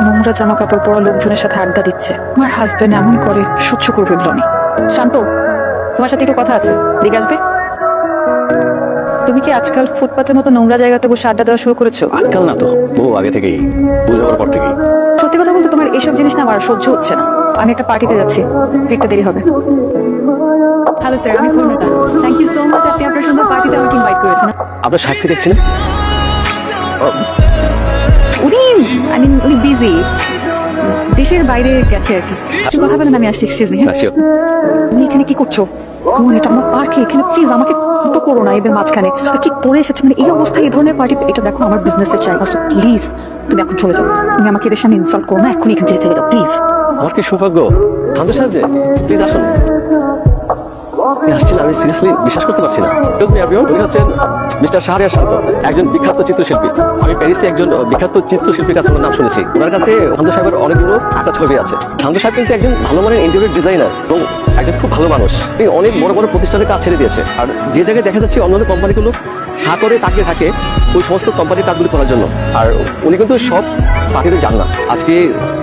নোংরা জামা কাপড় পরা লোকজনের সাথে আড্ডা দিচ্ছে। আমার হাজবেন্ড এমন করে সহ্য করবে না। শান্ত, তোমার সাথে একটু কথা আছে, দিকে আসবে? তুমি কি আজকাল ফুটপাতের মতো নোংরা জায়গাতে বসে আড্ডা দেওয়া শুরু করেছো? আজকাল না তো, বহু আগে থেকেই, বুঝাবার পর থেকেই। সত্যি কথা বলতে তোমার এসব জিনিস না আমার সহ্য হচ্ছে না। আমি একটা পার্টিতে যাচ্ছি, একটু দেরি হবে। হ্যালো স্যার, আমি পূর্ণিতা। থ্যাংক ইউ সো মাচ, আপনি আপনার সুন্দর পার্টিতে আমাকে ইনভাইট করেছেন। আপনার সাক্ষী দেখছি না? উনি বিজি, দেশের বাইরে গেছে আর কি। একটু কথা বলেন, আমি আসছি। Excuse me. তুমি এখানে কি করছো? এটা আমার পার্টি, এখানে প্লিজ আমাকে ছোট করো না এদের মাঝখানে। আর কি পরে এসেছো, মানে এই অবস্থায় এই ধরনের পার্টি? এটা দেখো আমার বিজনেসের জায়গা, প্লিজ তুমি এখন চলে যাও। তুমি আমাকে এদের সামনে ইনসাল্ট করো না, এখনই এখান থেকে চলে যাও প্লিজ। আমার কি সৌভাগ্য, শান্ত সাহেব যে, প্লিজ আসুন। আসছেন, আমি সিরিয়াসলি বিশ্বাস করতে পারছি না। উনি হচ্ছেন মিস্টার শাহরিয়ার শান্ত, একজন বিখ্যাত চিত্রশিল্পী। আমি প্যারিসে একজন বিখ্যাত চিত্রশিল্পীর কাছে নাম শুনেছি। ওনার কাছে শান্ত সাহেবের অনেকগুলো আঁকা ছবি আছে। শান্ত সাহেব কিন্তু একজন ভালো মানের ইন্টেরিয়র ডিজাইনার এবং একজন খুব ভালো মানুষ। তিনি অনেক বড় বড় প্রতিষ্ঠানের কাজ ছেড়ে দিয়েছে। আর যে জায়গায় দেখা যাচ্ছে অন্যান্য কোম্পানিগুলো হা করে তাকিয়ে থাকে ওই সমস্ত কোম্পানির কাজগুলি করার জন্য, আর উনি কিন্তু সব পার্টিতে যান না। আজকে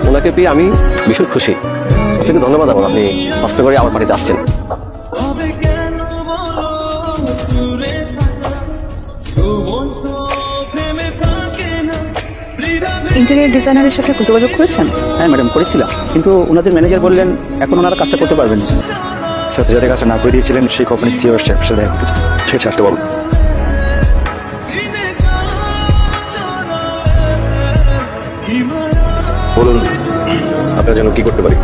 ওনাকে পেয়ে আমি ভীষণ খুশি। আপনাকে ধন্যবাদ। আপনি কষ্ট করে আমার বাড়িতে আসছেন। ইন্টেরিয়র ডিজাইনারের সাথে যোগাযোগ করেছেন? হ্যাঁ ম্যাডাম, করেছিলাম, কিন্তু ওনাদের ম্যানেজার বললেন এখন ওনারা কাজটা করতে পারবেন। সাথে যাদের কাছে না করে দিয়েছিলেন সেই কোম্পানির সিইও এর সাথে দেখা করতে চাই। ঠিক আছে, আসতে বলুন। বলুন আপনার জন্য কি করতে পারি?